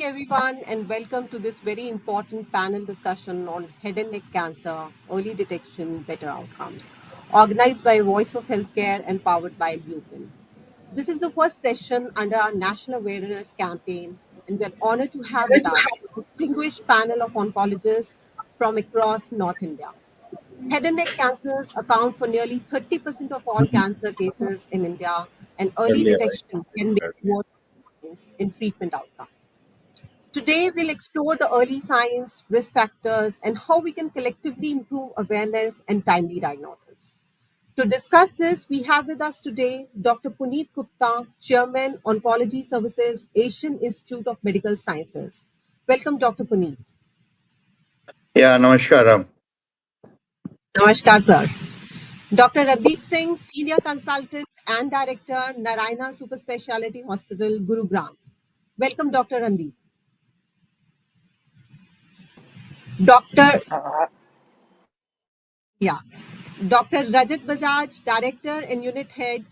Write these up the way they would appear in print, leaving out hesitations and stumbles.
everyone, and welcome to this very important panel discussion on head and neck cancer, early detection, better outcomes, organized by Voice of Healthcare and powered by Blueprint. This is the first session under our National Awareness campaign, and we're honored to have with us a distinguished panel of oncologists from across North India. Head and neck cancers account for nearly 30% of all cancer cases in India, and early Earlier, right? detection can make more difference in treatment outcomes. Today, we'll explore the early signs, risk factors, and how we can collectively improve awareness and timely diagnosis. To discuss this, we have with us today Dr. Puneet Gupta, Chairman, Oncology Services, Asian Institute of Medical Sciences. Welcome, Dr. Puneet. Yeah, namaskaram. Namaskar, sir. Dr. Randeep Singh, Senior Consultant and Director, Narayana Superspeciality Hospital, Gurugram. Welcome, Dr. Randeep. Dr. Yeah. Dr. Rajat Bajaj, Director and Unit Head,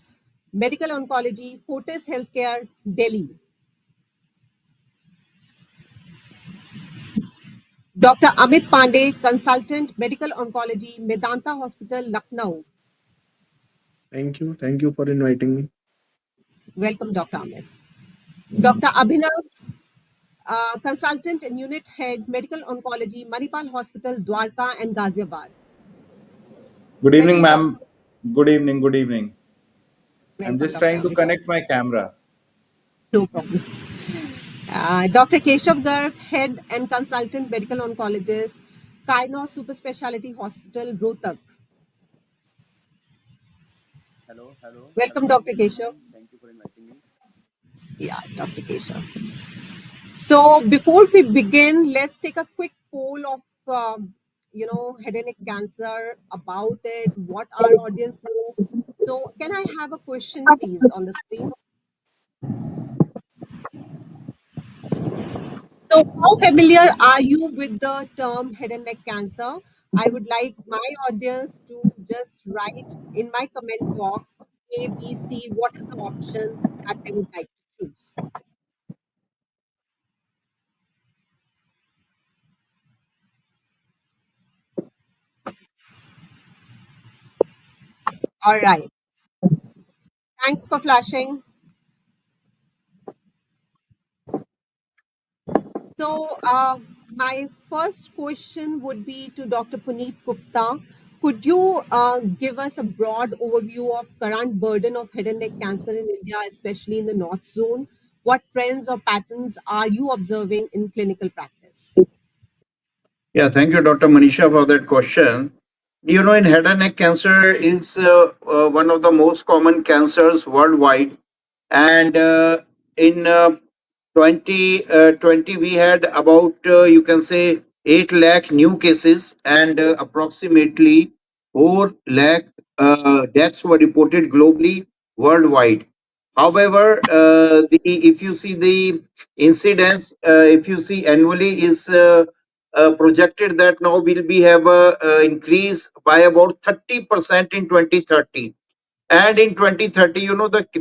Medical Oncology, Fortis Healthcare, Delhi. Dr. Amit Pandey, Consultant, Medical Oncology, Medanta Hospital, Lucknow. Thank you. Thank you for inviting me. Welcome, Dr. Amit. Dr. Abhinav, Consultant and Unit Head, Medical Oncology, Manipal Hospital, Dwarka and Ghaziabad. Good evening, Welcome, ma'am. Good evening. Good evening. I'm welcome, just Dr. trying to Amit. connect my camera. No problem. Dr. Keshav Garg, Head and Consultant Medical Oncologist, Kainos Super Speciality Hospital, Rohtak. Welcome, Dr. Keshav. Thank you for inviting me. Yeah, Dr. Keshav. So before we begin, let's take a quick poll of head and neck cancer, about it, what our audience know. So can I have a question, please, on the screen? So how familiar are you with the term head and neck cancer? I would like my audience to just write in my comment box A, B, C, what is the option that they would like to choose. All right. Thanks for flashing. So, my first question would be to Dr. Puneet Gupta. Could you give us a broad overview of current burden of head and neck cancer in India, especially in the North Zone? What trends or patterns are you observing in clinical practice? Yeah, thank you, Dr. Manisha, for that question. In head and neck cancer is one of the most common cancers worldwide, and in 2020 we had about you can say 8 lakh new cases, and approximately 4 lakh deaths were reported globally worldwide. However, if you see the incidence, if you see annually, is projected that now will be have a increase by about 30% in 2030. And in 2030,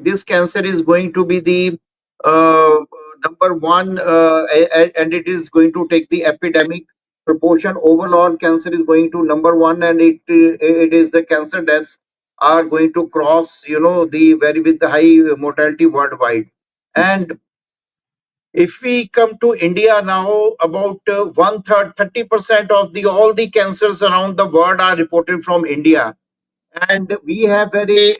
this cancer is going to be the uh, number one, and it is going to take the epidemic proportion. Overall cancer is going to number one, and it is the cancer deaths are going to cross the very with the high mortality worldwide. And if we come to India now, about one third, 30% of the all the cancers around the world are reported from India, and we have very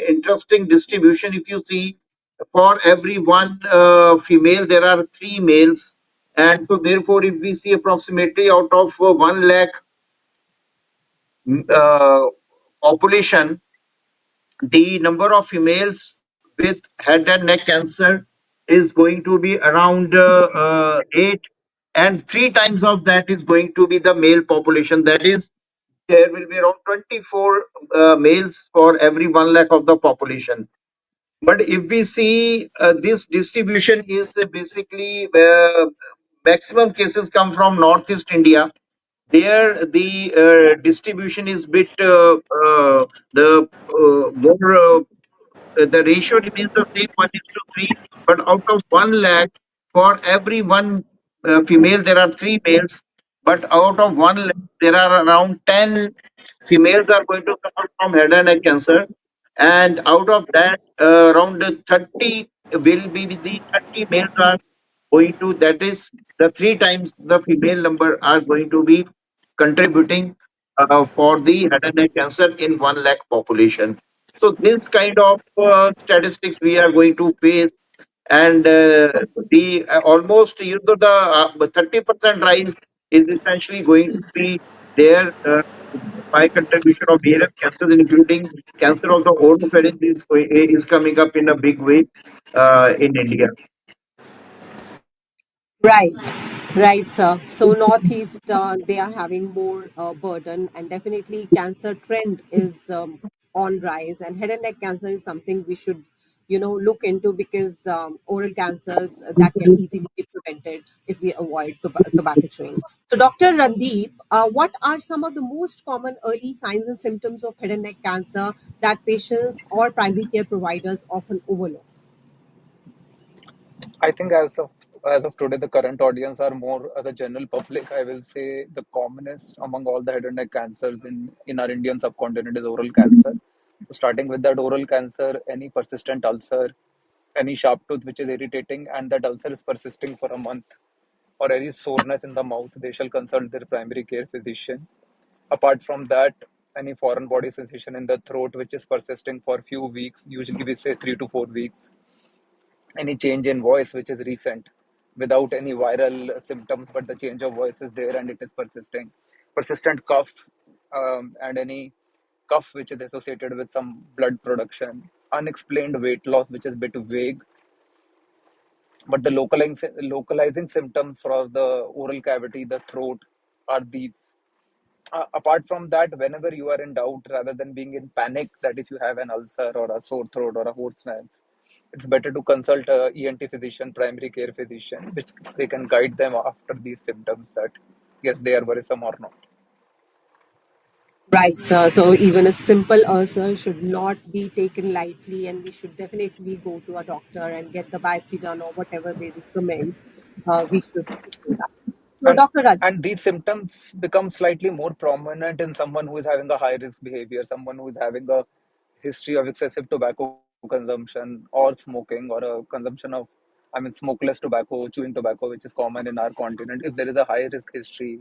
interesting distribution. If you see, for every one female there are 3 males, and so therefore if we see approximately out of 1 lakh uh, population, the number of females with head and neck cancer is going to be around 8, and 3 times of that is going to be the male population. That is, there will be around 24 males for every 1 lakh of the population. But if we see, this distribution is basically maximum cases come from Northeast India. There, the distribution is bit the more the ratio remains the same, 1:3. But out of 1 lakh, for every one female, there are three males, but out of 1 lakh, there are around 10 females are going to suffer from head and neck cancer. And out of that, around 30 will be with the 30 males are going to, that is the three times the female number are going to be contributing for the head and neck cancer in 1 lakh population. So this kind of statistics we are going to face, and the almost the 30% rise is essentially going to be there by contribution of various cancers, including cancer of the oropharynx is coming up in a big way in India. Right, right, sir. So Northeast, they are having more burden, and definitely cancer trend is on rise, and head and neck cancer is something we should, look into, because oral cancers that can easily be prevented if we avoid tobacco chewing. So, Dr. Randeep, what are some of the most common early signs and symptoms of head and neck cancer that patients or primary care providers often overlook? I think as of today, the current audience are more as a general public. I will say the commonest among all the head and neck cancers in our Indian subcontinent is oral cancer. So starting with that oral cancer, any persistent ulcer, any sharp tooth which is irritating, and that ulcer is persisting for a month, or any soreness in the mouth, they shall consult their primary care physician. Apart from that, any foreign body sensation in the throat which is persisting for a few weeks, usually we say 3 to 4 weeks, any change in voice which is recent without any viral symptoms, but the change of voice is there and it is persisting, persistent cough, and any cough which is associated with some blood production, unexplained weight loss which is a bit vague, but the localizing symptoms for the oral cavity, the throat, are these. Apart from that, whenever you are in doubt, rather than being in panic that if you have an ulcer or a sore throat or a hoarseness, it's better to consult a ENT physician, primary care physician, which they can guide them after these symptoms that yes, they are worrisome or not. Right, sir. So even a simple ulcer should not be taken lightly, and we should definitely go to a doctor and get the biopsy done or whatever they recommend. We should do that. So, And Dr. Rajat, and these symptoms become slightly more prominent in someone who is having a high risk behavior, someone who is having a history of excessive tobacco consumption or smoking or a consumption of, I mean, smokeless tobacco, chewing tobacco, which is common in our continent. If there is a high risk history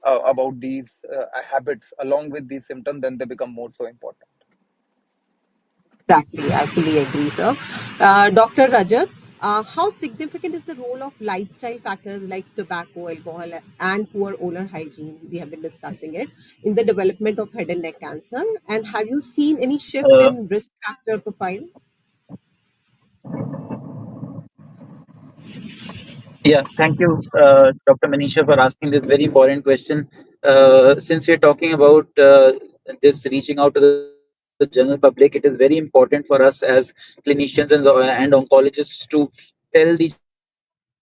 about these habits along with these symptoms, then they become more so important. exactly. I fully agree, sir. Dr. Rajat, how significant is the role of lifestyle factors like tobacco, alcohol, and poor oral hygiene? We have been discussing it in the development of head and neck cancer. And have you seen any shift Uh, in risk factor profile? yeah, thank you, Dr. Manisha, for asking this very important question. Since we're talking about this reaching out to the general public, it is very important for us as clinicians and oncologists to tell the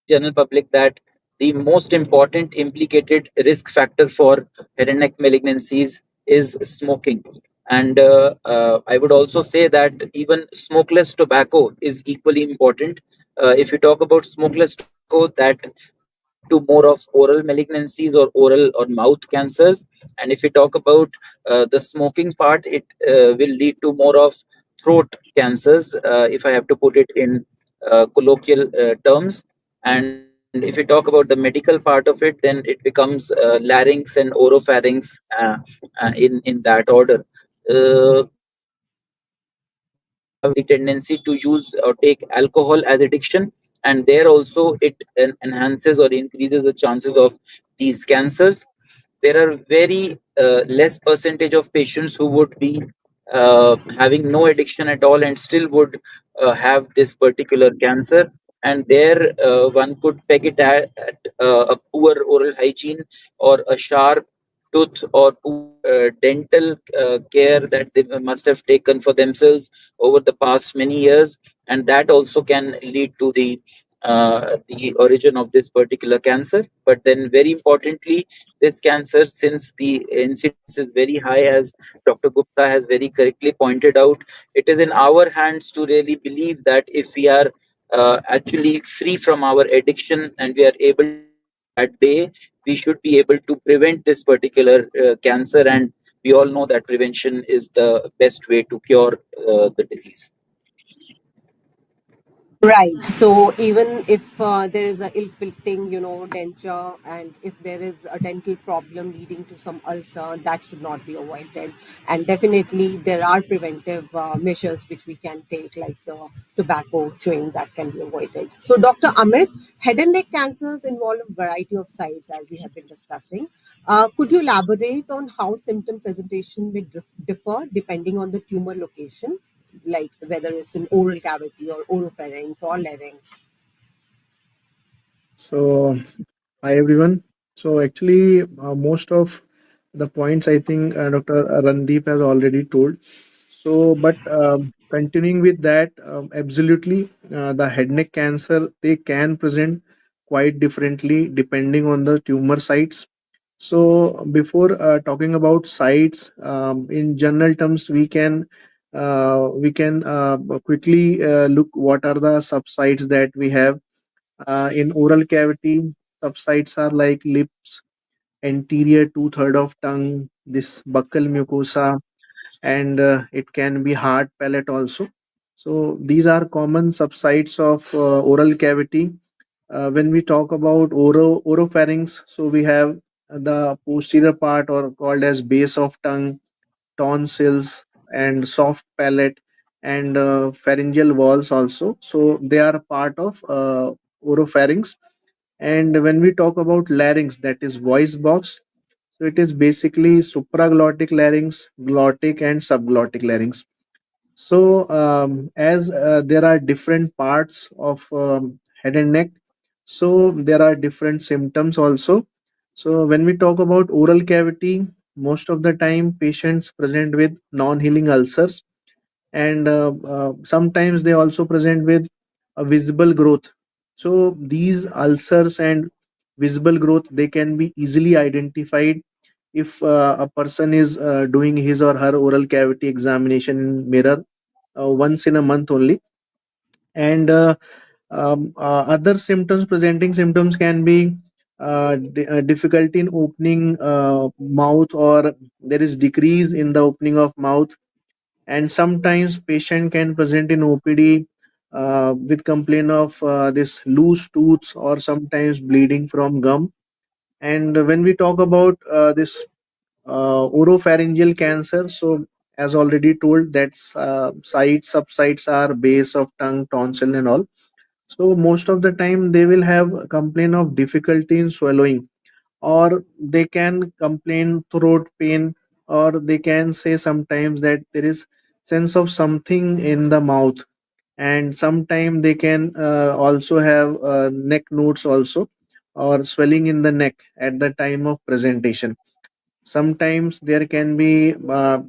general public that the most important implicated risk factor for head and neck malignancies is smoking. And I would also say that even smokeless tobacco is equally important. If you talk about smokeless tobacco, that lead to more of oral malignancies or oral or mouth cancers. And if you talk about the smoking part, it will lead to more of throat cancers, if I have to put it in colloquial terms. And if you talk about the medical part of it, then it becomes larynx and oropharynx, in that order. Some people have the tendency to use or take alcohol as addiction, and there also it enhances or increases the chances of these cancers. There are very less percentage of patients who would be having no addiction at all and still would have this particular cancer. And there one could peg it at a poor oral hygiene or a sharp tooth or poor dental care that they must have taken for themselves over the past many years, and that also can lead to the origin of this particular cancer. But then, very importantly, this cancer, since the incidence is very high, as Dr. Gupta has very correctly pointed out, it is in our hands to really believe that if we are actually free from our addiction, and we are able to live that day, we should be able to prevent this particular cancer. And we all know that prevention is the best way to cure the disease. Right. So even if there is a ill-fitting, denture, and if there is a dental problem leading to some ulcer, that should not be avoided. And definitely, there are preventive measures which we can take, like the tobacco chewing, that can be avoided. So, Dr. Amit, head and neck cancers involve a variety of sites, as we have been discussing. Could you elaborate on how symptom presentation may differ depending on the tumor location? Like whether it's in oral cavity or oropharynx or larynx. So, hi everyone. So, actually, most of the points I think Dr. Randeep has already told. So, but continuing with that, absolutely, the head neck cancer they can present quite differently depending on the tumor sites. So, before talking about sites, in general terms, we can quickly look what are the subsites that we have in oral cavity. Subsites are like lips, anterior two-third of tongue, this buccal mucosa, and it can be hard palate also. So these are common subsites of oral cavity. When we talk about oropharynx, so we have the posterior part or called as base of tongue, tonsils, and soft palate, and pharyngeal walls also. So they are part of oropharynx. And when we talk about larynx, that is voice box, so it is basically supraglottic larynx, glottic, and subglottic larynx. So, as there are different parts of head and neck, so there are different symptoms also. So, when we talk about oral cavity, most of the time patients present with non-healing ulcers, and sometimes they also present with a visible growth. So, these ulcers and visible growth they can be easily identified if a person is doing his or her oral cavity examination in mirror once in a month only. And other symptoms, presenting symptoms can be difficulty in opening mouth, or there is decrease in the opening of mouth. And sometimes patient can present in OPD with complaint of this loose tooth or sometimes bleeding from gum. And when we talk about this oropharyngeal cancer, so as already told, that's sites subsites are base of tongue, tonsil, and all. So most of the time they will have a complaint of difficulty in swallowing, or they can complain throat pain, or they can say sometimes that there is sense of something in the mouth. And sometimes they can also have neck nodes also, or swelling in the neck at the time of presentation. Sometimes there can be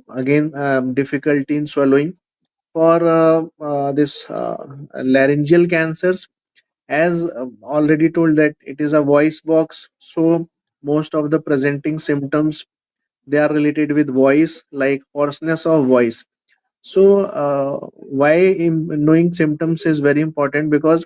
again difficulty in swallowing. For this laryngeal cancers, as already told that it is a voice box, so most of the presenting symptoms they are related with voice, like hoarseness of voice. So why knowing symptoms is very important, because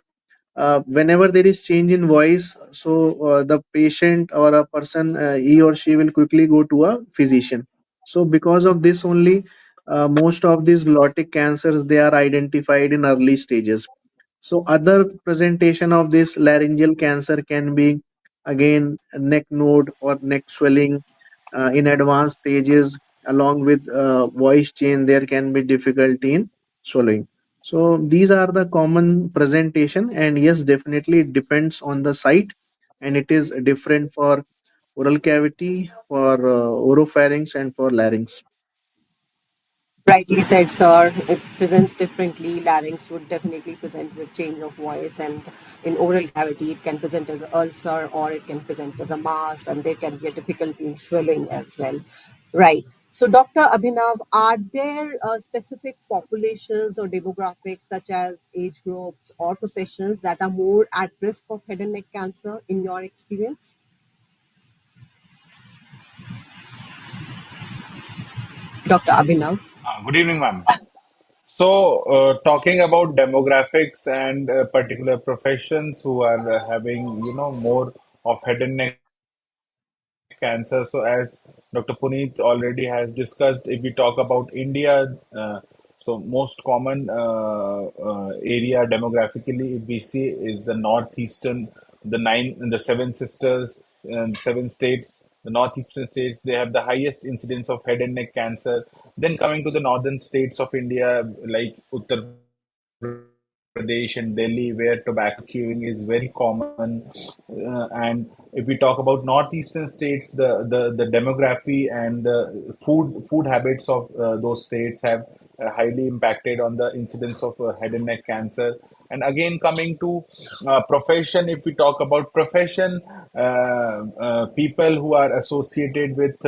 whenever there is change in voice, so the patient or a person, he or she will quickly go to a physician. So because of this only, most of these glottic cancers they are identified in early stages. So other presentation of this laryngeal cancer can be again neck node or neck swelling in advanced stages. Along with voice change, there can be difficulty in swallowing. So these are the common presentation, and yes, definitely it depends on the site, and it is different for oral cavity, for oropharynx, and for larynx. Rightly said, sir. It presents differently. Larynx would definitely present with change of voice, and in oral cavity, it can present as an ulcer or it can present as a mass, and there can be a difficulty in swelling as well. Right. So, Dr. Abhinav, are there specific populations or demographics, such as age groups or professions, that are more at risk of head and neck cancer in your experience? Dr. Abhinav. Good evening, ma'am. Talking about demographics and particular professions who are having, more of head and neck cancer. So, as Dr. Puneet already has discussed, if we talk about India, so most common area demographically, if we see, is the northeastern, the seven sisters and seven states. The northeastern states, they have the highest incidence of head and neck cancer. Then coming to the northern states of India, like Uttar Pradesh and Delhi, where tobacco chewing is very common. And if we talk about northeastern states, the demography and the food habits of those states have highly impacted on the incidence of head and neck cancer. And again, coming to profession, if we talk about profession, people who are associated with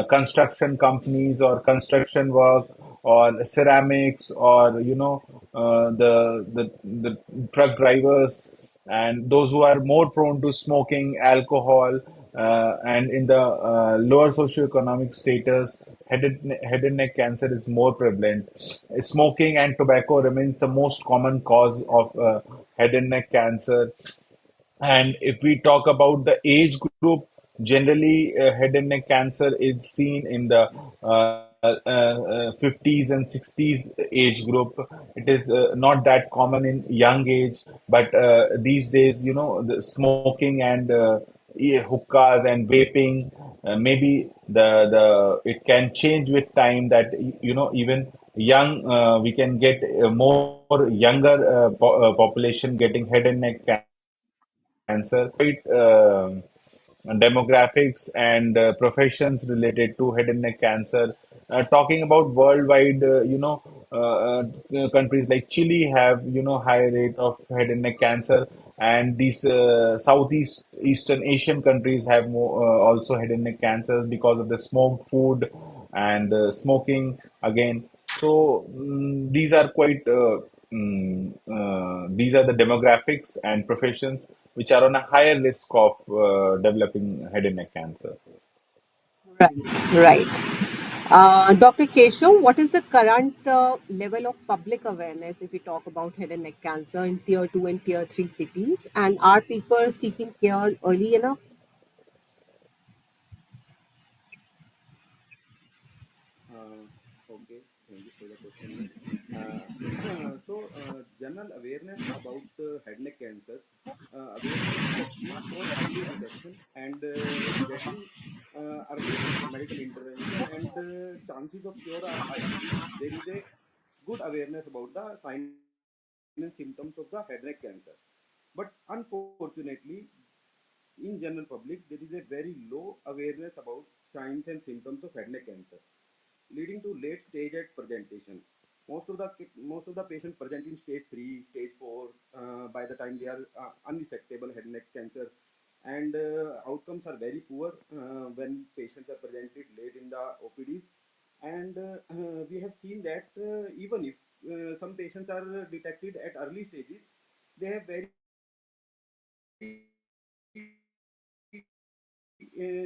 construction companies or construction work or ceramics or the truck drivers and those who are more prone to smoking, alcohol, and in the lower socioeconomic status, head and neck cancer is more prevalent. Smoking and tobacco remains the most common cause of head and neck cancer. And if we talk about the age group, generally head and neck cancer is seen in the 50s and 60s age group. It is not that common in young age, but these days, the smoking and hookahs and vaping, maybe the it can change with time that even young we can get more younger population getting head and neck cancer. Demographics and professions related to head and neck cancer. Talking about worldwide, countries like Chile have high rate of head and neck cancer, and these Southeast Eastern Asian countries have more, also head and neck cancers because of the smoked food and smoking again. So these are quite these are the demographics and professions which are on a higher risk of developing head and neck cancer. Right, right. Dr. Keshav, what is the current level of public awareness if we talk about head and neck cancer in tier 2 and tier 3 cities? And are people seeking care early enough? Okay, thank you for the question, ma'am. General awareness about head neck cancer. Awareness improves on early detection and getting early medical intervention, and chances of cure are high if there is a good awareness about the sign and symptoms of the head neck cancer. But unfortunately, in general public, there is a very low awareness about signs and symptoms of head neck cancer, leading to late stage at presentation. Most of the patients present in stage 3, stage 4 by the time they are unresectable head neck cancer, and outcomes are very poor when patients are presented late in the OPDs. And we have seen that even if some patients are detected at early stages, they have very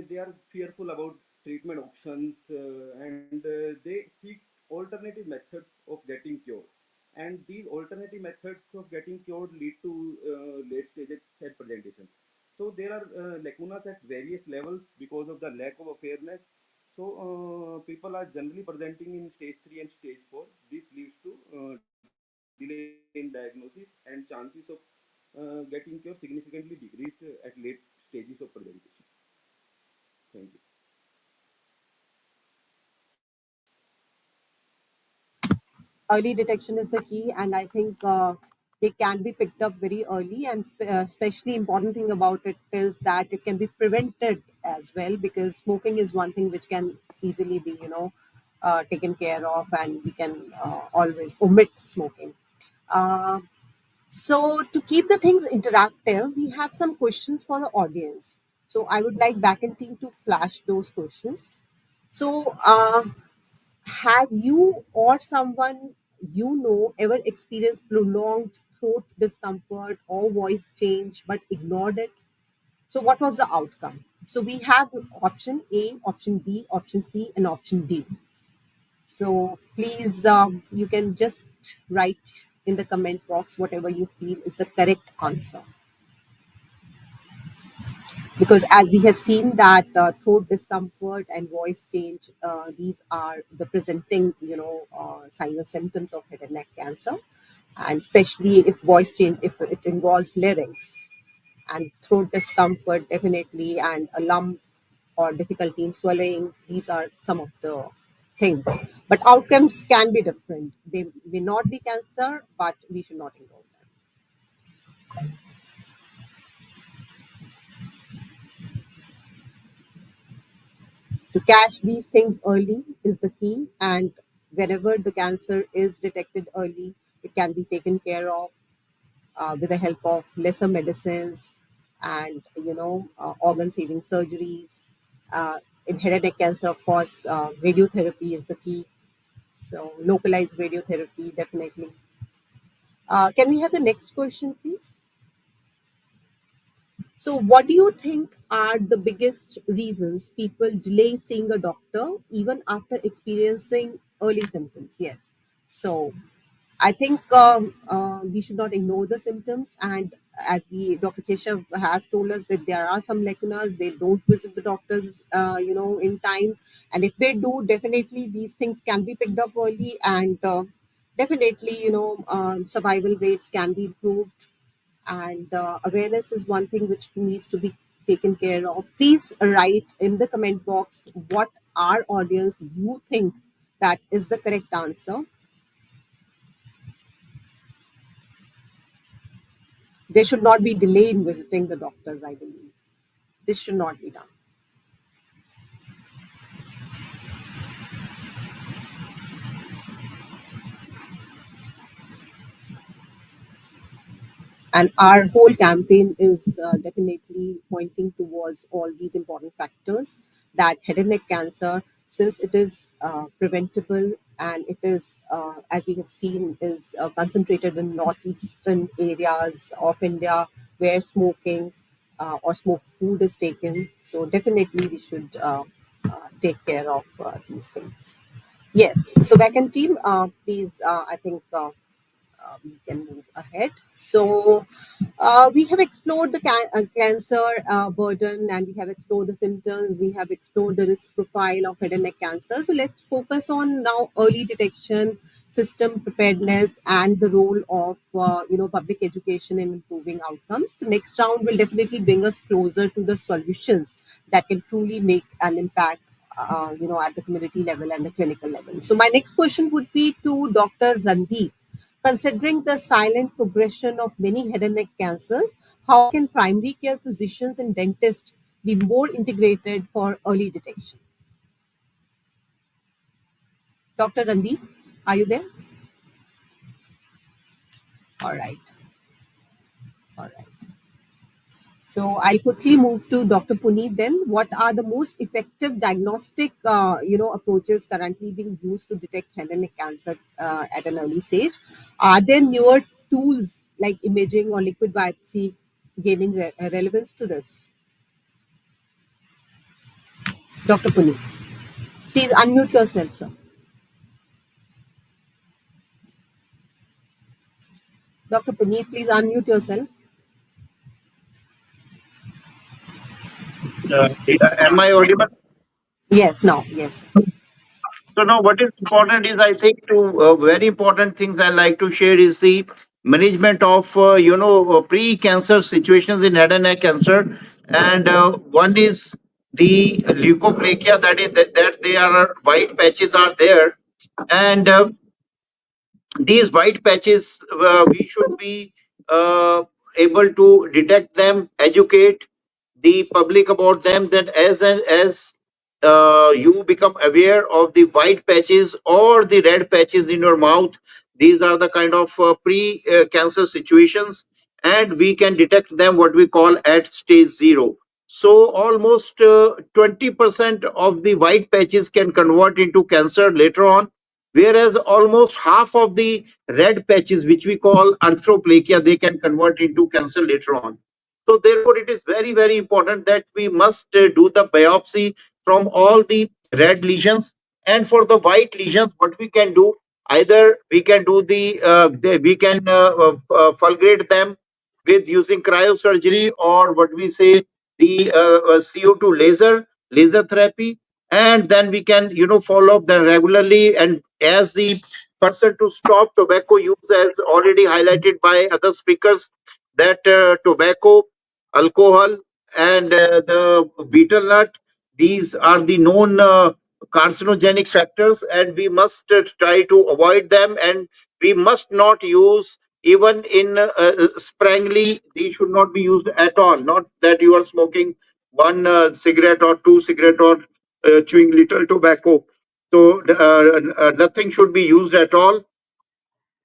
they are fearful about treatment options, and they seek alternative methods of getting cured. And these alternative methods of getting cured lead to late stages at presentation. So there are lacunas at various levels because of the lack of awareness. So people are generally presenting in stage 3 and stage 4. This leads to delay in diagnosis, and chances of getting cure significantly decrease at late stages of presentation. Thank you. Early detection is the key, and I think they can be picked up very early. And especially important thing about it is that it can be prevented as well, because smoking is one thing which can easily be taken care of, and we can always omit smoking. Uh, so to keep the things interactive, we have some questions for the audience. So I would like back and team to flash those questions. So have you or someone you know ever experienced prolonged throat discomfort or voice change but ignored it? So, what was the outcome? So, we have option A, option B, option C, and option D. So please, you can just write in the comment box whatever you feel is the correct answer. Because as we have seen that throat discomfort and voice change, these are the presenting, signs and symptoms of head and neck cancer. And especially if voice change, if it involves larynx, and throat discomfort definitely, and a lump or difficulty in swallowing, these are some of the things. But outcomes can be different. They may not be cancer, but we should not ignore them. To catch these things early is the key, and whenever the cancer is detected early, it can be taken care of with the help of lesser medicines and organ saving surgeries. In head and neck cancer, of course, radiotherapy is the key. So localized radiotherapy definitely. Can we have the next question, please? So, what do you think are the biggest reasons people delay seeing a doctor even after experiencing early symptoms? Yes. So, I think we should not ignore the symptoms. And as Dr. Keshav has told us that there are some lacunas, they don't visit the doctors, in time. And if they do, definitely these things can be picked up early, and definitely, survival rates can be improved. And awareness is one thing which needs to be taken care of. Please write in the comment box what our audience you think that is the correct answer. There should not be delay in visiting the doctors, I believe. This should not be done. And our whole campaign is definitely pointing towards all these important factors, that head and neck cancer, since it is preventable, and it is, as we have seen, is concentrated in northeastern areas of India where smoking or smoked food is taken. So definitely we should take care of these things. Yes. So back in team, please, I think we can move ahead. So, we have explored the cancer burden, and we have explored the symptoms. We have explored the risk profile of head and neck cancer. So, let's focus on now early detection, system preparedness, and the role of public education in improving outcomes. The next round will definitely bring us closer to the solutions that can truly make an impact. At the community level and the clinical level. So, my next question would be to Dr. Randeep. Considering the silent progression of many head and neck cancers, how can primary care physicians and dentists be more integrated for early detection? Dr. Randeep, are you there? All right. All right. So I'll quickly move to Dr. Puneet then. What are the most effective diagnostic, approaches currently being used to detect head and neck cancer at an early stage? Are there newer tools like imaging or liquid biopsy gaining relevance to this? Dr. Puneet, please unmute yourself, sir. Dr. Puneet, please unmute yourself. Am I audible? Yes, now, yes. So now, what is important is, I think, two very important things I like to share is the management of pre-cancer situations in head and neck cancer, and one is the leukoplakia, that they are white patches are there, and these white patches, we should be uh, able to detect them, educate the public about them, that as you become aware of the white patches or the red patches in your mouth, these are the kind of pre cancer situations, and we can detect them what we call at stage 0. So almost 20% of the white patches can convert into cancer later on, whereas almost half of the red patches, which we call arthroplakia, they can convert into cancer later on. So therefore, it is very, very important that we must do the biopsy from all the red lesions, And for the white lesions, what we can do, either we can do we can fulgurate them with using cryosurgery, or what we say, the CO2 laser therapy. And then we can follow up them regularly. And as the person to stop tobacco use, as already highlighted by other speakers, that tobacco, alcohol, and the betel nut, these are the known carcinogenic factors, and we must try to avoid them. And we must not use, even in sparingly, these should not be used at all. Not that you are smoking one cigarette or two cigarette, or chewing little tobacco. So nothing should be used at all.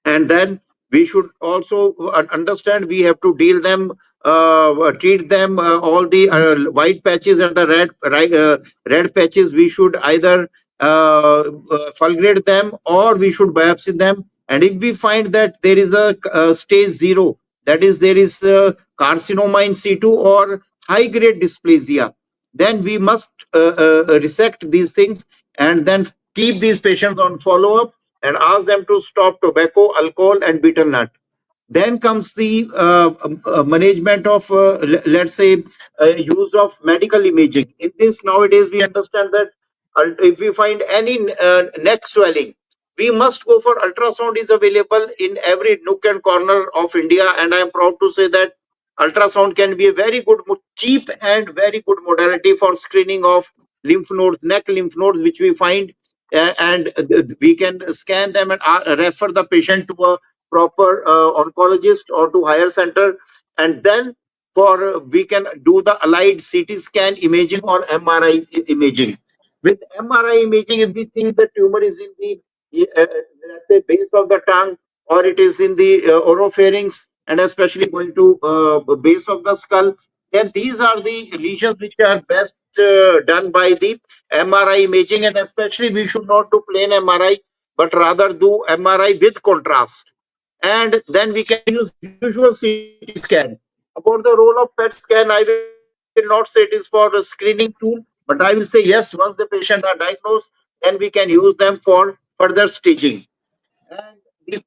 And then we should also understand, we have to treat them, all the white patches and the red patches. We should either fulgurate them, or we should biopsy them. And if we find that there is a stage 0, that is, there is carcinoma in situ or high grade dysplasia, then we must resect these things, and then keep these patients on follow up, and ask them to stop tobacco, alcohol, and betel nut. Then comes the management of, let's say, use of medical imaging. In this, nowadays, we understand that if we find any neck swelling, we must go for ultrasound. Is available in every nook and corner of India, and I am proud to say that ultrasound can be a very good, cheap, and very good modality for screening of lymph nodes, neck lymph nodes, which we find, and we can scan them and refer the patient to a proper oncologist or to higher center. And then for we can do the allied CT scan imaging or MRI imaging. With MRI imaging, if we think the tumor is in the let's say base of the tongue, or it is in the oropharynx, and especially going to base of the skull, then these are the lesions which are best done by the MRI imaging. And especially we should not do plain MRI, but rather do MRI with contrast. And then we can use usual CT scan. About the role of PET scan, I will not say it is for a screening tool, but I will say yes, once the patient are diagnosed, then we can use them for further staging. And the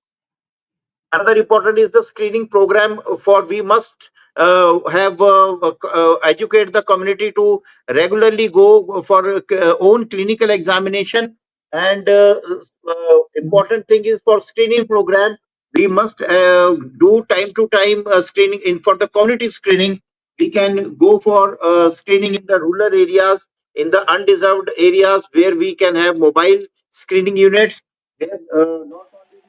another important is the screening program. For we must educate the community to regularly go for own clinical examination. And important thing is, for screening program, we must do time to time screening. In for the community screening, we can go for screening in the rural areas, in the undeserved areas, where we can have mobile screening units, where not only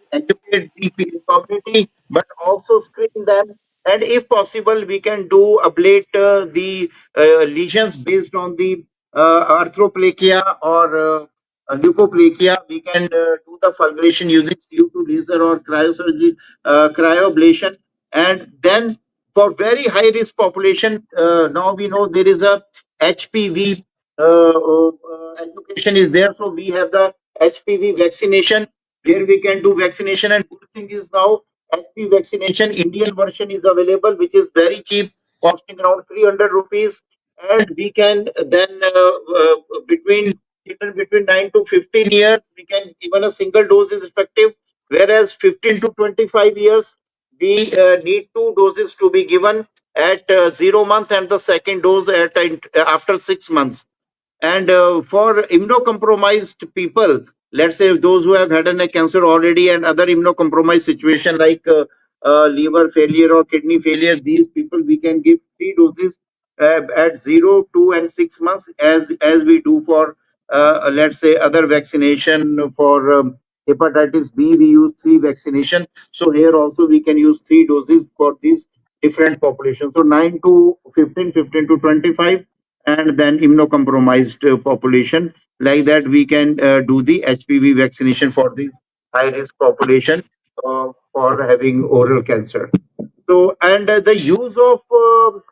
we educate the community, but also screen them. And if possible, we can do ablate the lesions based on the arthroplakia or leukoplakia. We can do the fulguration using CO2 laser or cryosurgery, cryoablation. And then for very high risk population, now we know there is a HPV education is there. So we have the HPV vaccination, where we can do vaccination. And good thing is, now HPV vaccination Indian version is available, which is very cheap, costing around 300 rupees. And we can then between children between 9 to 15 years, we can, even a single dose is effective. Whereas 15 to 25 years, we need two doses to be given at 0 month, and the second dose at after 6 months. And for immunocompromised people, let's say those who have head and neck cancer already, and other immunocompromised situation like liver failure or kidney failure, these people we can give three doses at 0, 2, and 6 months, as we do for let's say other vaccination. For hepatitis B, we use three vaccination. So here also we can use three doses for these different populations. So 9 to 15, 15 to 25, and then immunocompromised population. Like that, we can do the HPV vaccination for this high risk population for having oral cancer. So, and the use of blood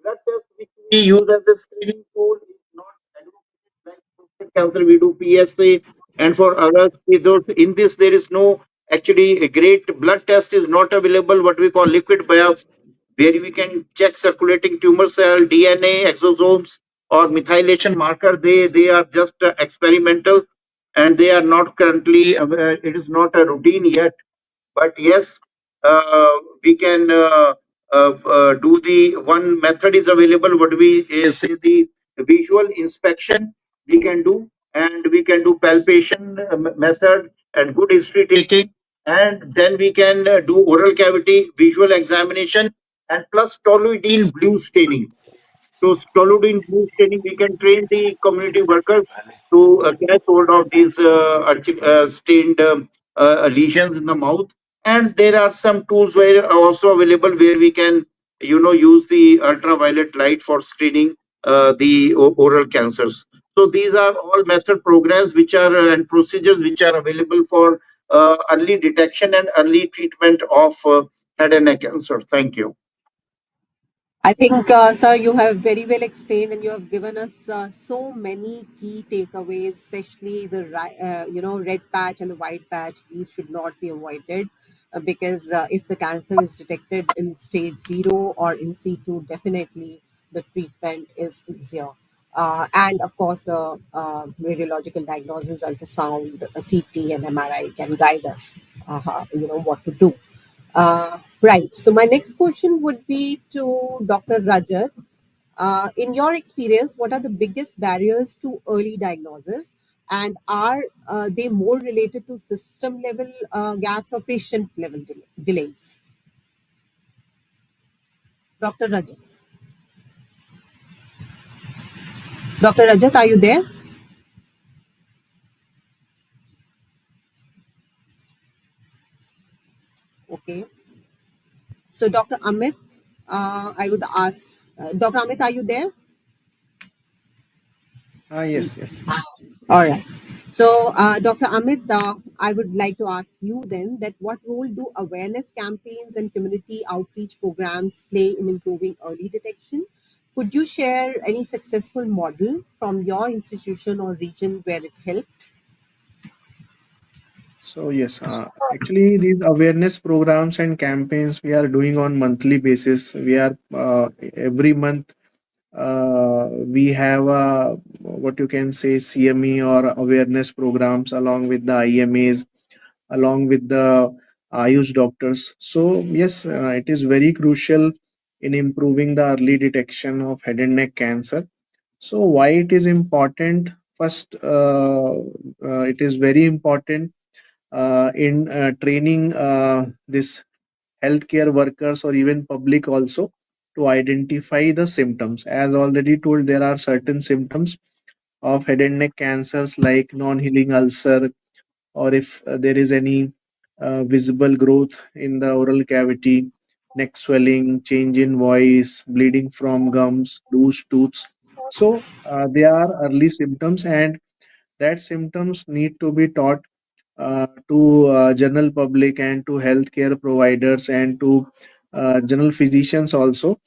test, which we use as a screening tool, is not advocated. Like prostate cancer, we do PSA, and for others, in this there is no, actually a great blood test is not available. What we call liquid biopsy, where we can check circulating tumor cell, DNA, exosomes, or methylation marker. They are just experimental, and they are not currently. It is not a routine yet, but yes, uh, we can do the one method is available. What we say, the visual inspection we can do, and we can do palpation method and good history taking, and then we can do oral cavity visual examination and plus toluidine blue staining. So slowly in blue training, we can train the community workers to catch hold of these stained lesions in the mouth. And there are some tools where also available where we can, use the ultraviolet light for screening the oral cancers. So these are all method programs which are and procedures which are available for early detection and early treatment of head and neck cancer. Thank you. I think, sir, you have very well explained, and you have given us so many key takeaways, especially the red patch and the white patch. These should not be avoided because if the cancer is detected in stage 0 or in C2, definitely the treatment is easier. And of course, the radiological diagnosis, ultrasound, CT, and MRI can guide us. What to do. Right. So my next question would be to Dr. Rajat. In your experience, what are the biggest barriers to early diagnosis, and are they more related to system level gaps or patient level delays? Dr. Rajat. Dr. Rajat, are you there? Okay. So Dr. Amit, I would ask, Dr. Amit, are you there? Yes, yes. All right. So, Dr. Amit, I would like to ask you then that what role do awareness campaigns and community outreach programs play in improving early detection? Could you share any successful model from your institution or region where it helped? So yes, actually these awareness programs and campaigns we are doing on monthly basis. We are every month we have what you can say CME or awareness programs along with the IMAs, along with the Ayush doctors. So yes, it is very crucial in improving the early detection of head and neck cancer. So why it is important? First, it is very important in training this healthcare workers or even public also to identify the symptoms. As already told, there are certain symptoms of head and neck cancers like non-healing ulcer, or if there is any visible growth in the oral cavity, neck swelling, change in voice, bleeding from gums, loose tooths. So they are early symptoms, and that symptoms need to be taught to general public and to healthcare providers and to general physicians also.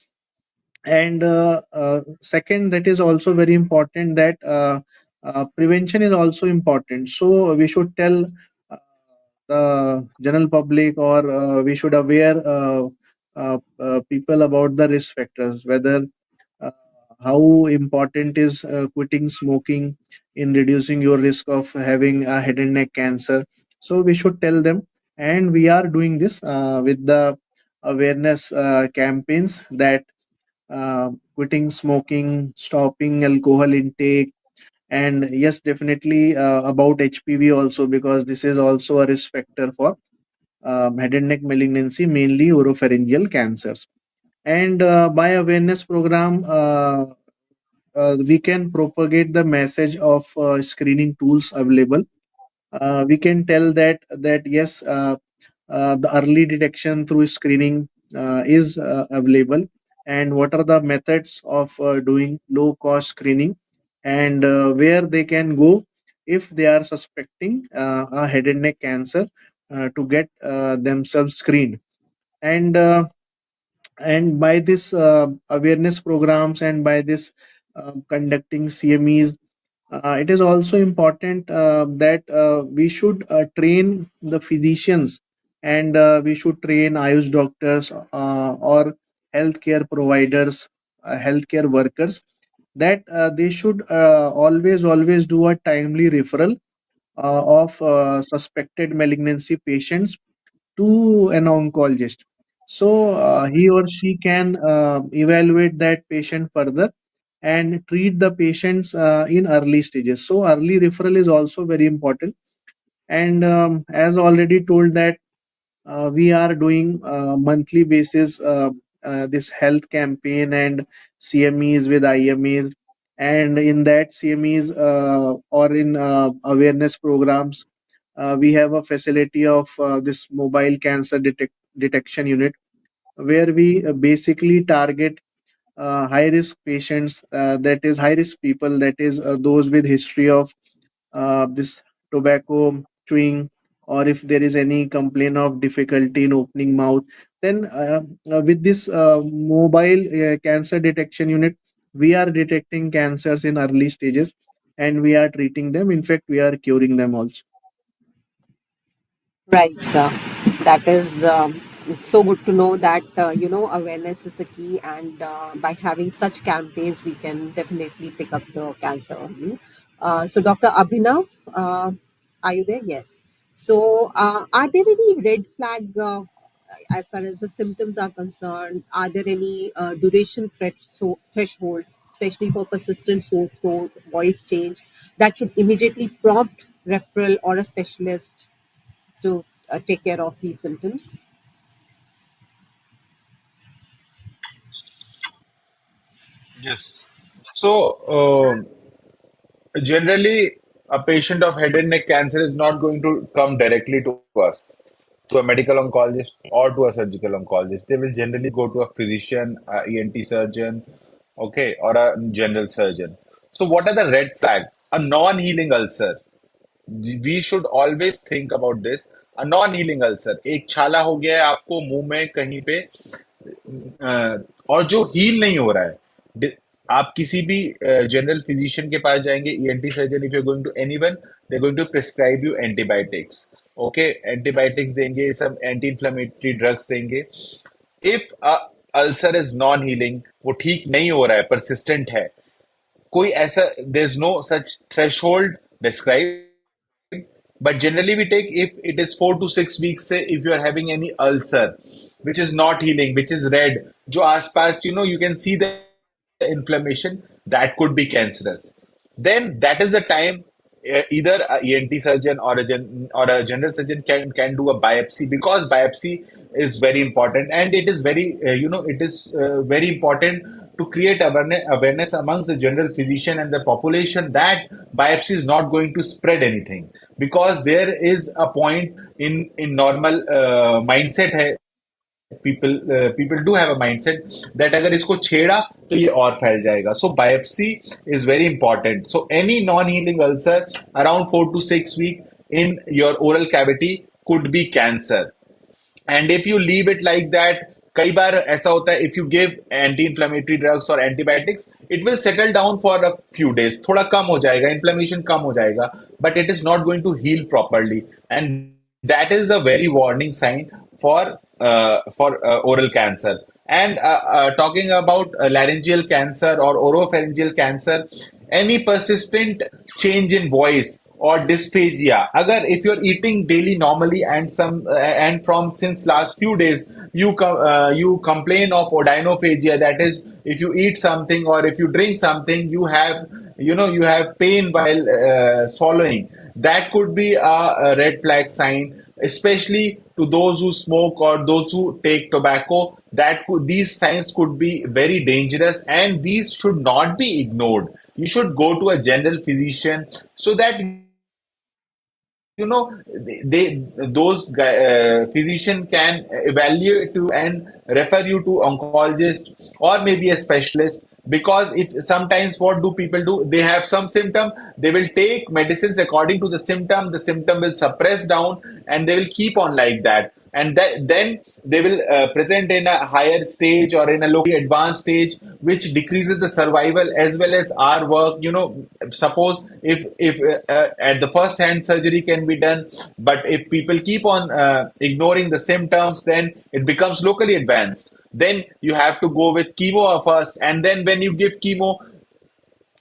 And second, that is also very important that prevention is also important. So we should tell uh, the general public, or we should aware people about the risk factors, whether uh, how important is quitting smoking in reducing your risk of having a head and neck cancer. So we should tell them, and we are doing this with the awareness campaigns that quitting smoking, stopping alcohol intake, and yes, definitely about HPV also, because this is also a risk factor for head and neck malignancy, mainly oropharyngeal cancers. And by awareness program, we can propagate the message of screening tools available. We can tell that yes, the early detection through screening is available, and what are the methods of doing low cost screening, and where they can go if they are suspecting a head and neck cancer to get themselves screened. And uh, and by this awareness programs, and by this conducting CMEs, it is also important that we should train the physicians, and we should train Ayush doctors or healthcare providers, healthcare workers, that they should always do a timely referral of suspected malignancy patients to an oncologist. So he or she can evaluate that patient further and treat the patients in early stages. So early referral is also very important. And as already told that we are doing monthly basis this health campaign and CMEs with IMEs, and in that CMEs or in awareness programs, we have a facility of this mobile cancer detection unit where we basically target high risk patients, that is high risk people, that is those with history of this tobacco chewing, or if there is any complaint of difficulty in opening mouth, then with this mobile cancer detection unit, we are detecting cancers in early stages and we are treating them. In fact, we are curing them also. Right, sir. That is so good to know that awareness is the key, and by having such campaigns, we can definitely pick up the cancer early. So, Dr. Abhinav, are you there? Yes. So, are there any red flag as far as the symptoms are concerned? Are there any threshold, especially for persistent sore throat, voice change, that should immediately prompt referral or a specialist to take care of these symptoms? Yes. So, generally, a patient of head and neck cancer is not going to come directly to us, to a medical oncologist or to a surgical oncologist. They will generally go to a physician, a ENT surgeon, okay, or a general surgeon. So, what are the red flags? A non-healing ulcer. We should always think about this. A non-healing ulcer. एक छाला हो गया है आपको मुंह में कहीं पे, और जो हील नहीं हो रहा है। आप किसी भी जनरल फिजिशियन के पास जाएंगे, ENT surgeon, if you going to anyone, they going to prescribe you antibiotics. Okay, antibiotics देंगे, सब एंटी इन्फ्लेमेटरी ड्रग्स देंगे। If ulcer is non healing, वो ठीक नहीं हो रहा है, परसिस्टेंट है, कोई ऐसा, there is no such threshold describe, but generally we take if it is 4 to 6 weeks, say if you are having any ulcer which is not healing, which is red, jo aspas, you can see the inflammation, that could be cancerous. Then that is the time either a ENT surgeon or or a general surgeon can do a biopsy, because biopsy is very important, and it is very it is very important to create awareness amongst the general physician and the population that biopsy is not going to spread anything, because there is a point in normal mindset hai, people do have a mindset that अगर इसको छेड़ा तो ये और फैल जाएगा. So biopsy is very important. So any non-healing ulcer around 4 to 6 weeks in your oral cavity could be cancer. And if you leave it like that, कई बार ऐसा होता है, if you give anti-inflammatory drugs or antibiotics, it will settle down for a few days, थोड़ा कम हो जाएगा, inflammation कम हो जाएगा, but it is not going to heal properly, and that is a very warning sign for oral cancer. And talking about laryngeal cancer or oropharyngeal cancer, any persistent change in voice or dysphagia. Agar if you're eating daily normally and from since last few days you complain of odynophagia, that is, if you eat something or if you drink something, you have pain while swallowing. That could be a red flag sign, especially to those who smoke or those who take tobacco. These signs could be very dangerous, and these should not be ignored. You should go to a general physician so that those physician can evaluate you and refer you to oncologist or maybe a specialist. Because if sometimes what do people do, they have some symptom, they will take medicines according to the symptom will suppress down, and they will keep on like that, and then they will present in a higher stage or in a locally advanced stage, which decreases the survival as well as our work. Suppose if at the first hand surgery can be done, but if people keep on ignoring the symptoms, then it becomes locally advanced. Then you have to go with chemo first, and then when you give chemo,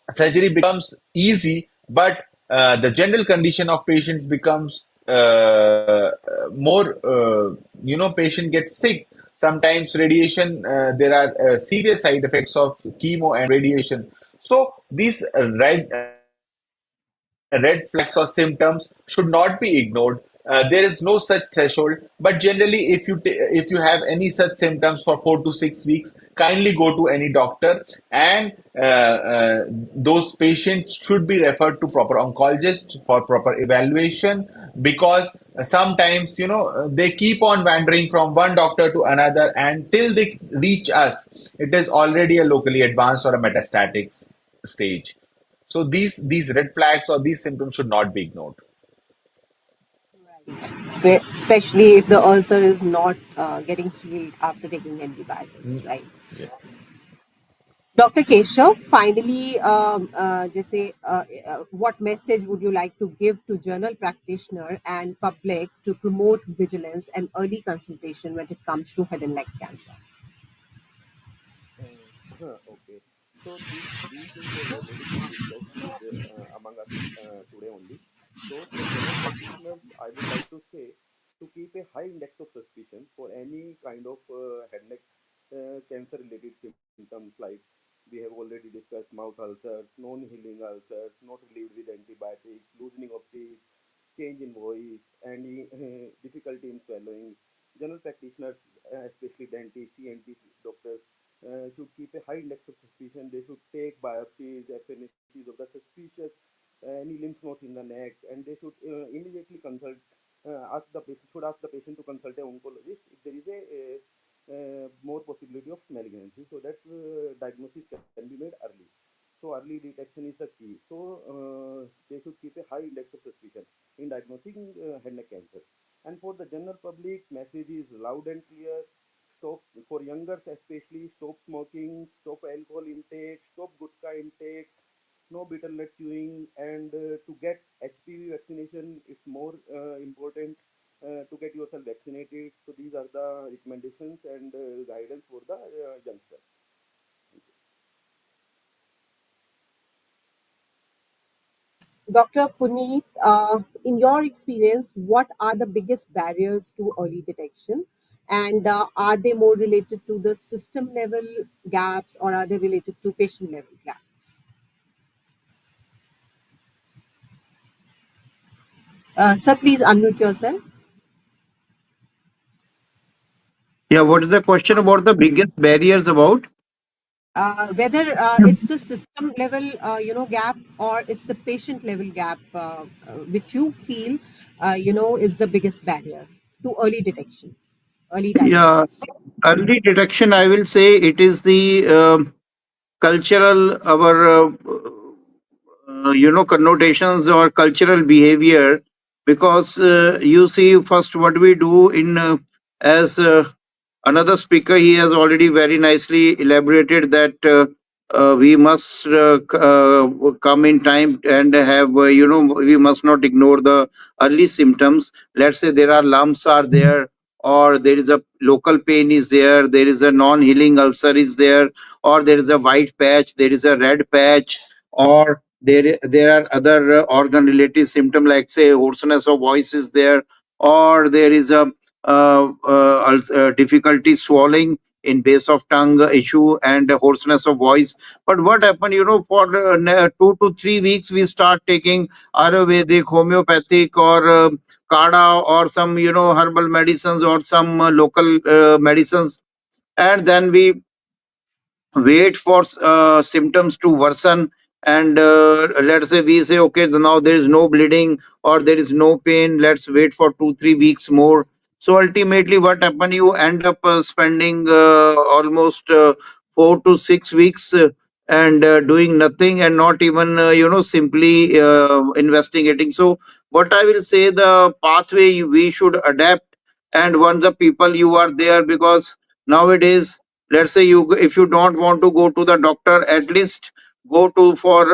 surgery becomes easy, but the general condition of patients becomes more, patient gets sick. Sometimes radiation, there are serious side effects of chemo and radiation. So these red flags or symptoms should not be ignored. There is no such threshold, but generally, if you have any such symptoms for 4 to 6 weeks, kindly go to any doctor, and those patients should be referred to proper oncologist for proper evaluation, because sometimes they keep on wandering from one doctor to another, and till they reach us, it is already a locally advanced or a metastatic stage. So these red flags or these symptoms should not be ignored. Especially if the ulcer is not getting healed after taking antibiotics, Mm, right? yeah. Dr. Keshav, finally, what message would you like to give to general practitioner and public to promote vigilance and early consultation when it comes to head and neck cancer? Okay. So these things have already been discussed with among us today only. So for general practitioners, I would like to say to keep a high index of suspicion for any kind of head neck cancer related symptoms, like we have already discussed mouth ulcers, non-healing ulcers, not relieved with antibiotics, loosening of teeth, change in voice, any difficulty in swallowing. General practitioners, especially dentists, ENT doctors, should keep a high index of suspicion. They should take biopsies, FNACs of the suspicious any lymph node in the neck, and they should immediately consult. Should ask the patient to consult a oncologist if there is a more possibility of malignancy, so that diagnosis can be made early. So early detection is the key. So they should keep a high index of suspicion in diagnosing head neck cancer. And for the general public, message is loud and clear. Stop, for youngers especially, stop smoking, stop alcohol intake, stop gutka intake, no bitter nut chewing, and to get HPV vaccination, it's more important to get yourself vaccinated. So these are the recommendations and guidance for the youngsters. Dr. Puneet, in your experience, what are the biggest barriers to early detection? And are they more related to the system level gaps or are they related to patient level gaps? Sir, please unmute yourself. Yeah, what is the question about the biggest barriers about? Whether it's the system level, gap or it's the patient level gap, which you feel, is the biggest barrier to early detection, early Yeah, diagnosis. early detection, I will say it is the cultural, our connotations or cultural behavior, because you see first what we do in as another speaker, he has already very nicely elaborated that we must come in time and have we must not ignore the early symptoms. Let's say there are lumps are there, or there is a local pain is there is a non-healing ulcer is there, or there is a white patch, there is a red patch, or there are other organ related symptom like say hoarseness of voice is there, or there is a difficulty swallowing in base of tongue issue and hoarseness of voice. But what happened, for 2 to 3 weeks we start taking ayurvedic, homeopathic, or kada, or some herbal medicines, or some local medicines, and then we wait for symptoms to worsen, and let's say we say okay, now there is no bleeding or there is no pain, let's wait for 2 3 weeks more. So ultimately what happen, you end up spending almost 4 to 6 weeks and doing nothing, and not even simply investigating. So what I will say, the pathway we should adapt. And once the people you are there, because nowadays, let's say you, if you don't want to go to the doctor, at least go to for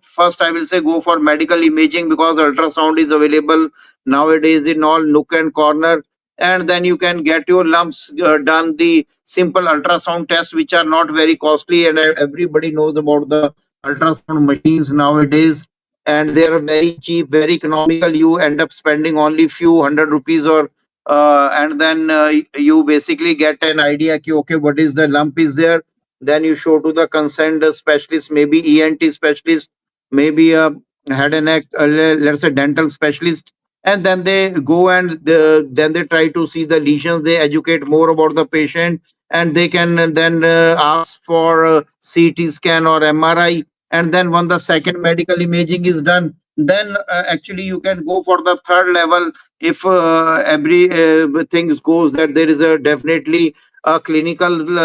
first I will say go for medical imaging, because ultrasound is available nowadays in all nook and corner. And then you can get your lumps done, the simple ultrasound tests which are not very costly, and everybody knows about the ultrasound machines nowadays, and they are very cheap, very economical. You end up spending only few hundred rupees, or and then you basically get an idea ki, okay, what is the lump is there. Then you show to the concerned specialist, maybe ENT specialist, maybe a head and neck, let's say dental specialist, and then they go and then they try to see the lesions. They educate more about the patient, and they can then ask for CT scan or MRI. And then when the second medical imaging is done, then actually you can go for the third level. If every thing goes that there is a definitely a clinical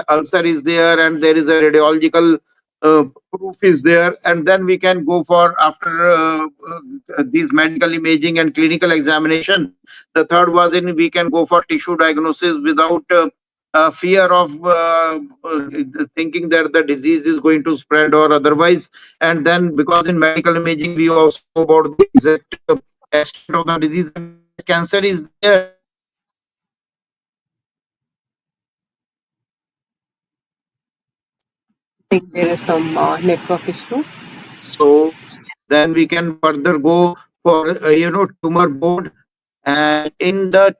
ulcer is there, and there is a radiological uh, proof is there, and then we can go for after these medical imaging and clinical examination. The third was in we can go for tissue diagnosis without fear of thinking that the disease is going to spread or otherwise. And then because in medical imaging we also know about the exact extent of the disease, and if the cancer is there, I think there is some network issue. so then we can further go for tumor board. And in the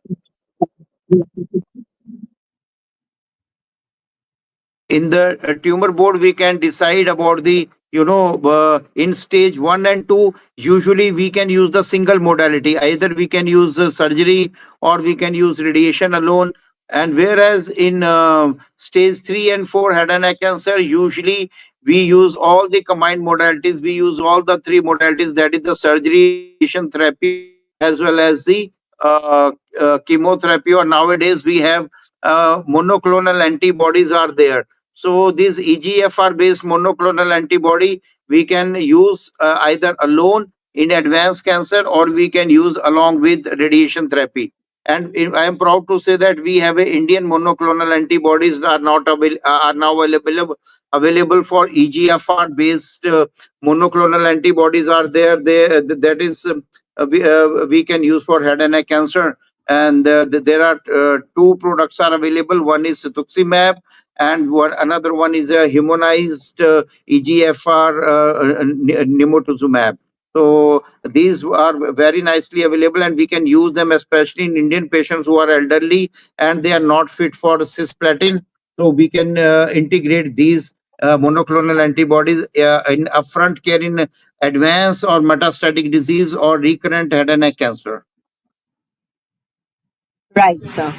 tumor board we can decide about the in stage 1 and 2, usually we can use the single modality. Either we can use surgery, or we can use radiation alone. And whereas in stage 3 and 4 head and neck cancer, usually we use all the combined modalities. We use all the three modalities, that is the surgery, radiation therapy, as well as the chemotherapy. Or nowadays we have monoclonal antibodies are there. So this EGFR based monoclonal antibody we can use either alone in advanced cancer, or we can use along with radiation therapy. And I am proud to say that we have a Indian monoclonal antibodies are not are now available for EGFR based monoclonal antibodies are there. That is we can use for head and neck cancer. And there are two products are available. One is cetuximab, and another one is a humanized EGFR nemotuzumab. So these are very nicely available, and we can use them especially in Indian patients who are elderly and they are not fit for cisplatin. So we can integrate these monoclonal antibodies in upfront care in advanced or metastatic disease or recurrent head and neck cancer. Right, sir.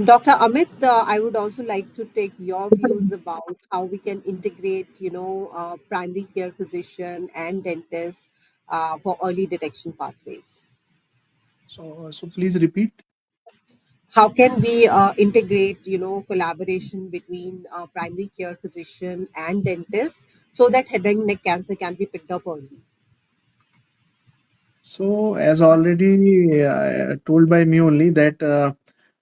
Dr. Amit, I would also like to take your views about how we can integrate, primary care physician and dentist for early detection pathways. So please repeat. How can we integrate, collaboration between primary care physician and dentist so that head and neck cancer can be picked up early? So, as already told by me only that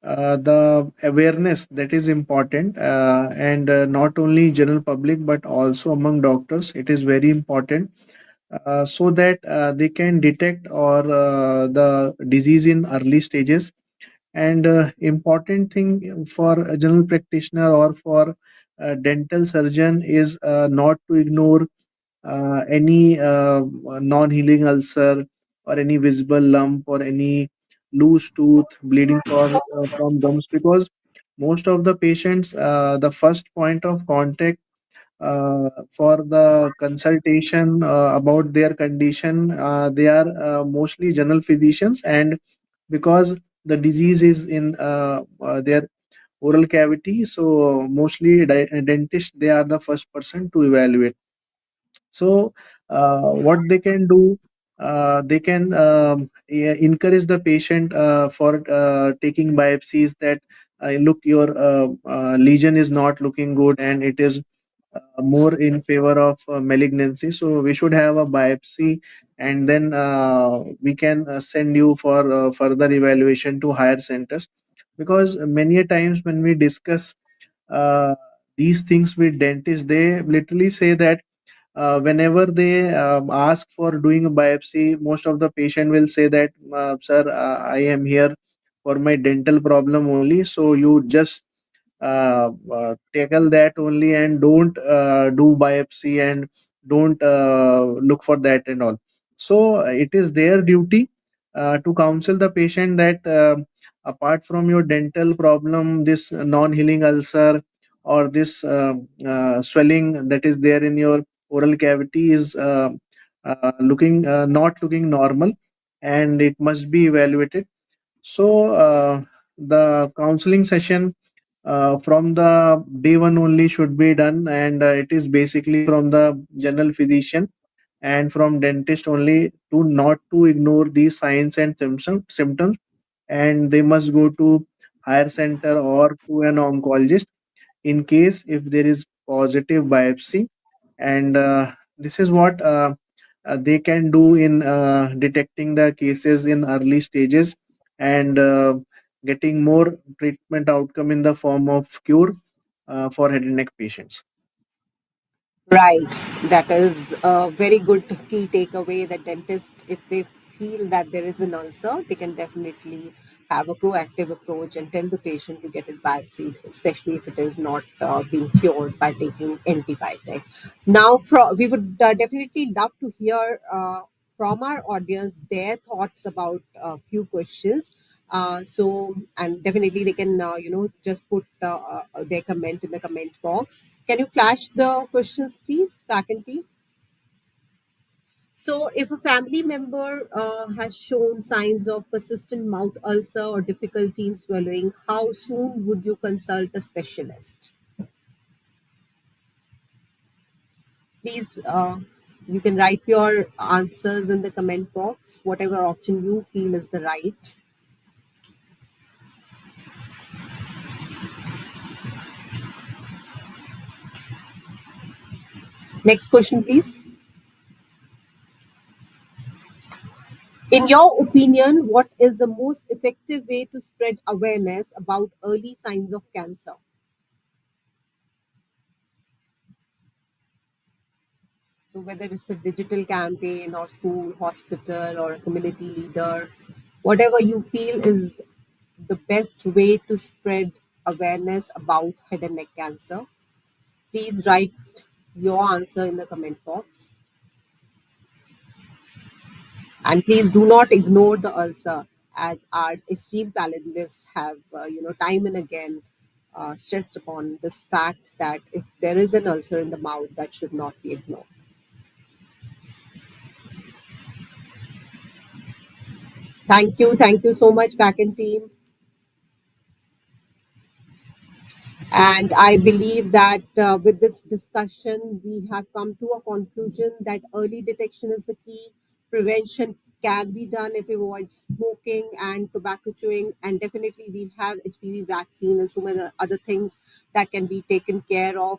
the awareness that is important, and not only general public but also among doctors, it is very important, so that they can detect or the disease in early stages. And important thing for a general practitioner or for a dental surgeon is not to ignore any non-healing ulcer or any visible lump or any loose tooth bleeding from gums, because most of the patients, the first point of contact for the consultation about their condition, they are mostly general physicians. And because the disease is in their oral cavity, so mostly dentists, they are the first person to evaluate. So, what they can do, they can encourage the patient for taking biopsies, that look, your lesion is not looking good and it is more in favor of malignancy. So, we should have a biopsy, and then we can send you for further evaluation to higher centers. Because many a times when we discuss uh, these things with dentists, they literally say that whenever they ask for doing a biopsy, most of the patient will say that, sir, I am here for my dental problem only, so you just tackle that only, and don't do biopsy, and don't look for that and all. So it is their duty to counsel the patient that apart from your dental problem, this non-healing ulcer or this swelling that is there in your oral cavity is looking not looking normal, and it must be evaluated. So the counseling session from the day one only should be done, and it is basically from the general physician and from dentist only, to not to ignore these signs and symptoms, and they must go to higher center or to an oncologist in case if there is positive biopsy. And this is what they can do in detecting the cases in early stages, and getting more treatment outcome in the form of cure for head and neck patients. Right. That is a very good key takeaway that dentists, if they feel that there is an ulcer, they can definitely have a proactive approach and tell the patient to get it biopsied, especially if it is not being cured by taking antibiotic. Now, we would definitely love to hear from our audience their thoughts about a few questions. And definitely they can, just put their comment in the comment box. Can you flash the questions, please, back and team? So, if a family member has shown signs of persistent mouth ulcer or difficulty in swallowing, how soon would you consult a specialist? Please, you can write your answers in the comment box, whatever option you feel is the right. Next question, please. In your opinion, what is the most effective way to spread awareness about early signs of cancer? So, whether it's a digital campaign or school, hospital, or a community leader, whatever you feel is the best way to spread awareness about head and neck cancer, please write your answer in the comment box. And please do not ignore the ulcer, as our extreme panelists have, time and again stressed upon this fact that if there is an ulcer in the mouth, that should not be ignored. Thank you so much, back end team. And I believe that with this discussion, we have come to a conclusion that early detection is the key. Prevention can be done if we avoid smoking and tobacco chewing. And definitely, we have HPV vaccine and so many other things that can be taken care of.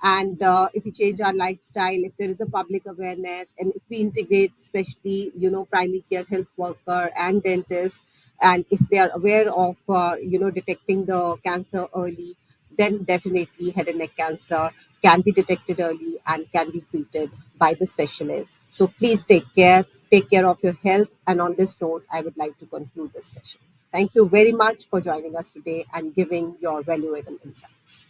And if we change our lifestyle, if there is a public awareness, and if we integrate, especially, primary care health worker and dentist, and if they are aware of, detecting the cancer early, then definitely head and neck cancer can be detected early and can be treated by the specialist. So please take care of your health. And on this note, I would like to conclude this session. Thank you very much for joining us today and giving your valuable insights.